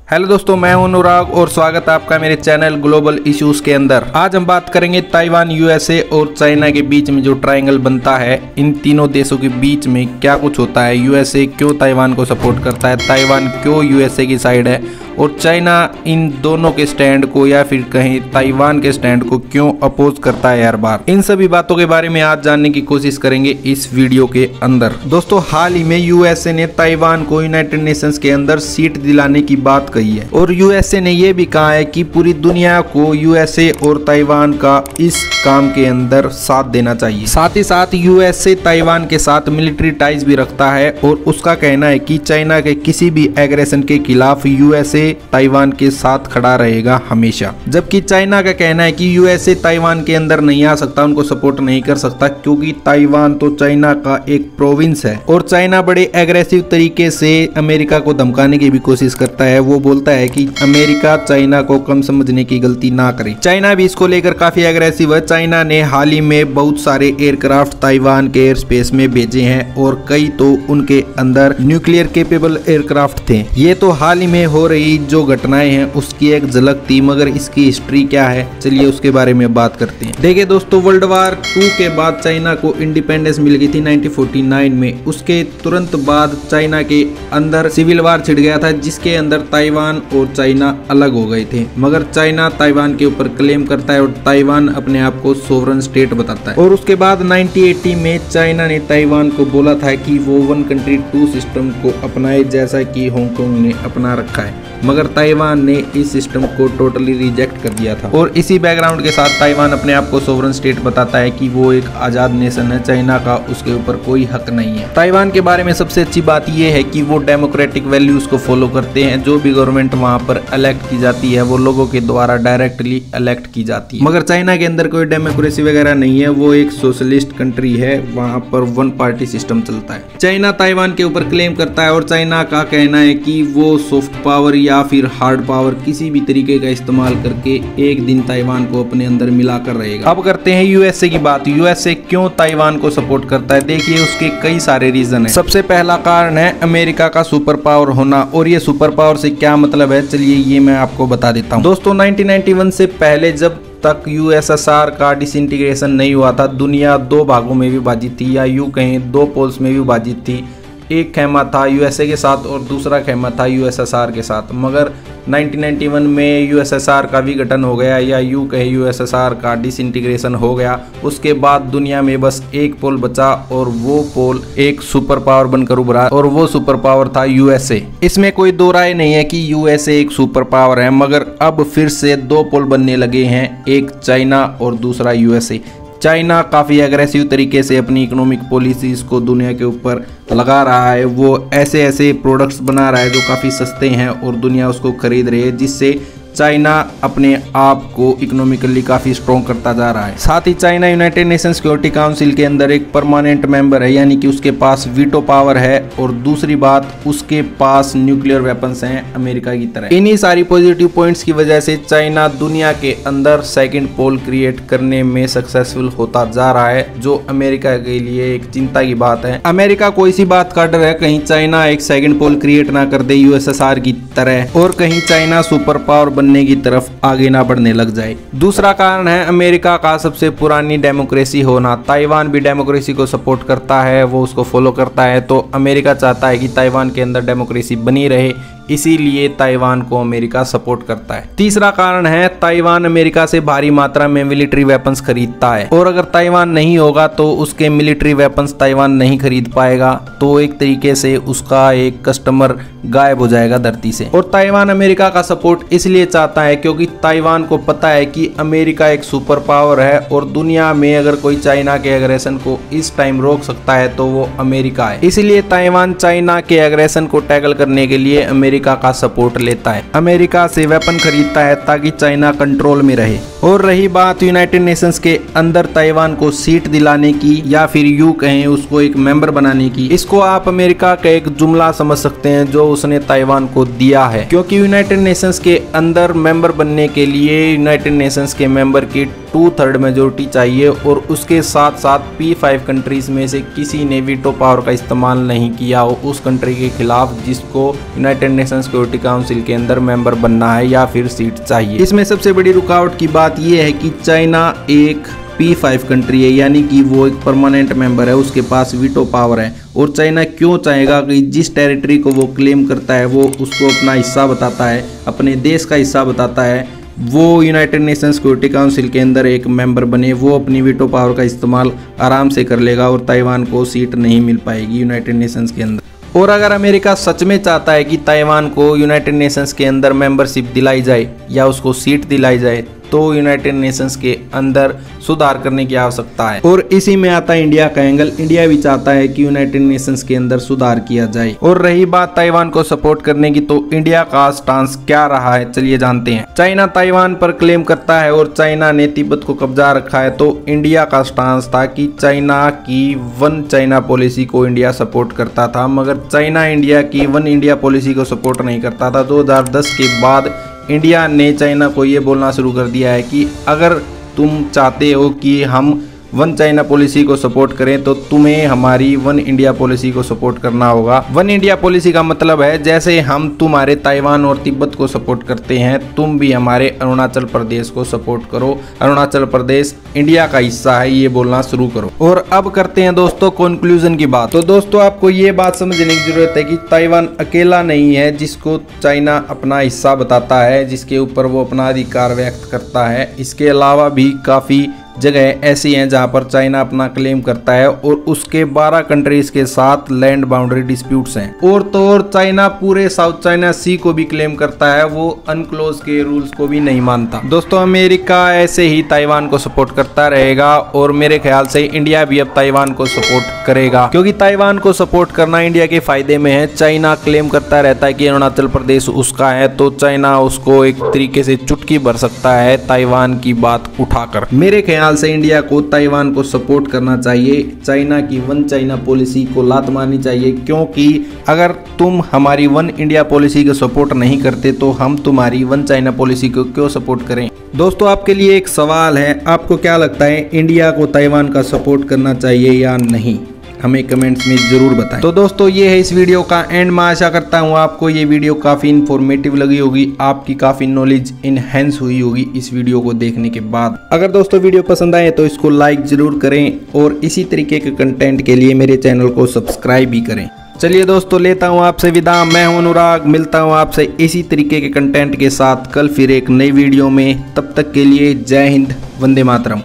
Hello दोस्तों, मैं हूं अनुराग और स्वागत है आपका मेरे चैनल ग्लोबल इश्यूज के अंदर। आज हम बात करेंगे ताइवान, यूएसए और चाइना के बीच में जो ट्रायंगल बनता है, इन तीनों देशों के बीच में क्या कुछ होता है। यूएसए क्यों ताइवान को सपोर्ट करता है, ताइवान क्यों यूएसए की साइड है, और चाइना इन दोनों के स्टैंड को या फिर कहीं ताइवान के स्टैंड को क्यों अपोज करता है हर बार। इन सभी बातों के बारे में आज जानने की कोशिश करेंगे इस वीडियो के अंदर। दोस्तों, हाल ही में यूएसए ने ताइवान को यूनाइटेड नेशंस के अंदर सीट दिलाने की बात कही है और यूएसए ने यह भी कहा है कि पूरी दुनिया को यूएसए और ताइवान का इस काम के अंदर साथ देना चाहिए। साथ ही साथ यूएसए ताइवान के साथ मिलिट्री टाइज भी रखता है और उसका कहना है कि चाइना के किसी भी एग्रेशन के खिलाफ यूएसए ताइवान के साथ खड़ा रहेगा हमेशा। जबकि चाइना का कहना है कि यूएसए ताइवान के अंदर नहीं आ सकता, उनको सपोर्ट नहीं कर सकता, क्योंकि ताइवान तो चाइना का एक प्रोविंस है और चाइना बड़े एग्रेसिव तरीके से अमेरिका को धमकाने की भी कोशिश करता है। वो बोलता है कि अमेरिका चाइना को कम समझने की गलती ना करे। चाइना भी इसको लेकर काफी एग्रेसिव है। चाइना ने हाल ही में बहुत सारे एयरक्राफ्ट ताइवान के एयर स्पेस में भेजे हैं और कई तो उनके अंदर न्यूक्लियर केपेबल एयरक्राफ्ट थे। ये तो हाल ही में हो रही जो घटनाएं हैं उसकी एक झलक थी, मगर इसकी हिस्ट्री क्या है, चलिए उसके बारे में बात करते हैं। देखिए दोस्तों, वर्ल्ड वार 2 के बाद चाइना को इंडिपेंडेंस मिल गई थी 1949 में। उसके तुरंत बाद चाइना के अंदर सिविल वार छिड़ गया था, जिसके अंदर ताइवान और चाइना अलग हो गए थे। मगर चाइना ताइवान के ऊपर क्लेम करता है और ताइवान अपने आप को सोवरेन स्टेट बताता है। और उसके बाद 1980 में चाइना ने ताइवान को बोला था कि वो 1 कंट्री 2 सिस्टम को अपनाए, जैसा कि हांगकांग ने अपना रखा है। मगर ताइवान ने इस सिस्टम को टोटली रिजेक्ट कर दिया था और इसी बैकग्राउंड के साथ ताइवान अपने आप को सोवरेन स्टेट बताता है कि वो एक आजाद नेशन है, चाइना का उसके ऊपर कोई हक नहीं है। ताइवान के बारे में सबसे अच्छी बात यह है कि वो डेमोक्रेटिक वैल्यूज को फॉलो करते हैं। जो भी गवर्नमेंट वहां पर इलेक्ट की जाती है वो लोगों के द्वारा डायरेक्टली इलेक्ट की जाती है। मगर चाइना के अंदर कोई डेमोक्रेसी वगैरह नहीं है, वो एक सोशलिस्ट कंट्री है, वहां पर 1 पार्टी सिस्टम चलता है। चाइना ताइवान के ऊपर क्लेम करता है और चाइना का कहना है कि वो सॉफ्ट पावर या फिर हार्ड पावर किसी भी तरीके का इस्तेमाल करके एक दिन ताइवान को अपने अंदर मिलाकर रहेगा। अब करते हैं यूएसए की बात। यूएसए क्यों ताइवान को सपोर्ट करता है? देखिए, उसके कई सारे रीजन है। सबसे पहला कारण है अमेरिका का सुपर पावर होना। और ये सुपर पावर से क्या मतलब है, चलिए ये मैं आपको बता देता हूँ। दोस्तों, 1991 से पहले जब तक यूएसएसआर का डिसइंटीग्रेशन नहीं हुआ था, दुनिया 2 भागों में विभाजित थी, या यूं कहें 2 पोल्स में विभाजित थी। एक खेमा था यूएसए के साथ और दूसरा खेमा था यूएसएसआर के साथ। मगर 1991 में यूएसएसआर का विघटन हो गया, या यूं कहे यूएसएसआर का डिसइंटीग्रेशन हो गया। उसके बाद दुनिया में बस एक पोल बचा और वो पोल एक सुपर पावर बनकर उभरा और वो सुपर पावर था यूएसए। इसमें कोई दो राय नहीं है कि यूएसए एक सुपर पावर है। मगर अब फिर से 2 पोल बनने लगे हैं, एक चाइना और दूसरा यूएसए। चाइना काफ़ी एग्रेसिव तरीके से अपनी इकोनॉमिक पॉलिसीज़ को दुनिया के ऊपर लगा रहा है। वो ऐसे ऐसे प्रोडक्ट्स बना रहा है जो काफ़ी सस्ते हैं और दुनिया उसको खरीद रही है, जिससे चाइना अपने आप को इकोनॉमिकली काफ़ी स्ट्रॉन्ग करता जा रहा है। साथ ही China United Nation Security Council के अंदर एक परमानेंट मेंबर है, यानी कि उसके पास वीटो पावर है। और दूसरी बात, उसके पास न्यूक्लियर वेपन्स हैं अमेरिका की तरह। इन्हीं सारी पॉजिटिव पॉइंट्स की वजह से चाइना दुनिया के अंदर सेकेंड पोल क्रिएट करने में सक्सेसफुल होता जा रहा है, जो अमेरिका के लिए एक चिंता की बात है। अमेरिका को इसी बात का डर है कहीं चाइना एक सेकेंड पोल क्रिएट ना कर दे यूएसएसआर की तरह, और कहीं चाइना सुपर पावर बनने की तरफ आगे ना बढ़ने लग जाए। दूसरा कारण है अमेरिका का सबसे पुरानी डेमोक्रेसी होना। ताइवान भी डेमोक्रेसी को सपोर्ट करता है, वो उसको फॉलो करता है, तो अमेरिका चाहता है कि ताइवान के अंदर डेमोक्रेसी बनी रहे, इसीलिए ताइवान को अमेरिका सपोर्ट करता है। तीसरा कारण है ताइवान अमेरिका से भारी मात्रा में मिलिट्री वेपन्स खरीदता है, और अगर ताइवान नहीं होगा तो उसके मिलिट्री वेपन्स ताइवान नहीं खरीद पाएगा, तो एक तरीके से उसका एक कस्टमर गायब हो जाएगा धरती से। और ताइवान अमेरिका का सपोर्ट इसलिए चाहता है क्योंकि ताइवान को पता है कि अमेरिका एक सुपर पावर है और दुनिया में अगर कोई चाइना के एग्रेशन को इस टाइम रोक सकता है तो वो अमेरिका है। इसलिए ताइवान चाइना के एग्रेशन को टैकल करने के लिए अमेरिका का सपोर्ट लेता है, अमेरिका से वेपन खरीदता है ताकि चाइना कंट्रोल में रहे। और रही बात यूनाइटेड नेशंस के अंदर ताइवान को सीट दिलाने की, या फिर यूं कहें उसको एक मेंबर बनाने की, इसको आप अमेरिका का एक जुमला समझ सकते हैं जो उसने ताइवान को दिया है। क्योंकि यूनाइटेड नेशंस के अंदर मेंबर बनने के लिए यूनाइटेड नेशंस के मेंबर की 2/3 मेजोरिटी चाहिए और उसके साथ साथ P5 कंट्रीज में से किसी ने वीटो पावर का इस्तेमाल नहीं किया हो उस कंट्री के खिलाफ जिसको यूनाइटेड नेशन सिक्योरिटी काउंसिल के अंदर मेंबर बनना है या फिर सीट चाहिए। इसमें सबसे बड़ी रुकावट की बात यह है कि चाइना एक P5 कंट्री है, यानी कि वो एक परमानेंट मेंबर है, उसके पास वीटो पावर है। और चाइना क्यों चाहेगा कि जिस टेरिटरी को वो क्लेम करता है वो उसको अपना हिस्सा बताता है, अपने देश का हिस्सा बताता है, वो यूनाइटेड नेशन सिक्योरिटी काउंसिल के अंदर एक मेंबर बने, वो अपनी वीटो पावर का इस्तेमाल आराम से कर लेगा और ताइवान को सीट नहीं मिल पाएगी यूनाइटेड नेशंस के अंदर। और अगर अमेरिका सच में चाहता है कि ताइवान को यूनाइटेड नेशंस के अंदर मेंबरशिप दिलाई जाए या उसको सीट दिलाई जाए तो यूनाइटेड नेशंस के अंदर सुधार करने की आवश्यकता है। और इसी में आता है इंडिया का एंगल। इंडिया भी चाहता है कि यूनाइटेड नेशंस के अंदर सुधार किया जाए। और रही बात ताइवान को सपोर्ट करने की, तो इंडिया का स्टांस क्या रहा है चलिए जानते हैं। चाइना ताइवान पर क्लेम करता है और चाइना ने तिब्बत को कब्जा रखा है, तो इंडिया का स्टांस था कि चाइना की वन चाइना पॉलिसी को इंडिया सपोर्ट करता था, मगर चाइना इंडिया की वन इंडिया पॉलिसी को सपोर्ट नहीं करता था। 2010 के बाद इंडिया ने चाइना को ये बोलना शुरू कर दिया है कि अगर तुम चाहते हो कि हम वन चाइना पॉलिसी को सपोर्ट करें तो तुम्हें हमारी वन इंडिया पॉलिसी को सपोर्ट करना होगा। वन इंडिया पॉलिसी का मतलब है जैसे हम तुम्हारे ताइवान और तिब्बत को सपोर्ट करते हैं, तुम भी हमारे अरुणाचल प्रदेश को सपोर्ट करो, अरुणाचल प्रदेश इंडिया का हिस्सा है, ये बोलना शुरू करो। और अब करते हैं दोस्तों कंक्लूजन की बात। तो दोस्तों आपको ये बात समझने की जरूरत है कि ताइवान अकेला नहीं है जिसको चाइना अपना हिस्सा बताता है, जिसके ऊपर वो अपना अधिकार व्यक्त करता है। इसके अलावा भी काफ़ी जगह ऐसी हैं जहां पर चाइना अपना क्लेम करता है और उसके 12 कंट्रीज के साथ लैंड बाउंड्री डिस्प्यूट्स हैं। और तो और चाइना पूरे साउथ चाइना सी को भी क्लेम करता है, वो अनक्लोज के रूल्स को भी नहीं मानता। दोस्तों अमेरिका ऐसे ही ताइवान को सपोर्ट करता रहेगा और मेरे ख्याल से इंडिया भी अब ताइवान को सपोर्ट करेगा, क्योंकि ताइवान को सपोर्ट करना इंडिया के फायदे में है। चाइना क्लेम करता रहता है कि अरुणाचल प्रदेश उसका है, तो चाइना उसको एक तरीके से चुटकी भर सकता है ताइवान की बात उठाकर। मेरे ख्याल से इंडिया को ताइवान को सपोर्ट करना चाहिए, चाइना की वन चाइना पॉलिसी को लात मारनी चाहिए, क्योंकि अगर तुम हमारी वन इंडिया पॉलिसी को सपोर्ट नहीं करते तो हम तुम्हारी वन चाइना पॉलिसी को क्यों सपोर्ट करें। दोस्तों आपके लिए एक सवाल है, आपको क्या लगता है इंडिया को ताइवान का सपोर्ट करना चाहिए या नहीं, हमें कमेंट्स में जरूर बताएं। तो दोस्तों ये है इस वीडियो का एंड। मैं आशा करता हूँ आपको ये वीडियो काफ़ी इन्फॉर्मेटिव लगी होगी, आपकी काफ़ी नॉलेज इनहेंस हुई होगी इस वीडियो को देखने के बाद। अगर दोस्तों वीडियो पसंद आए तो इसको लाइक जरूर करें और इसी तरीके के कंटेंट के लिए मेरे चैनल को सब्सक्राइब भी करें। चलिए दोस्तों लेता हूँ आपसे विदा, मैं हूँ अनुराग, मिलता हूँ आपसे इसी तरीके के कंटेंट के साथ कल फिर एक नई वीडियो में। तब तक के लिए जय हिंद, वंदे मातरम।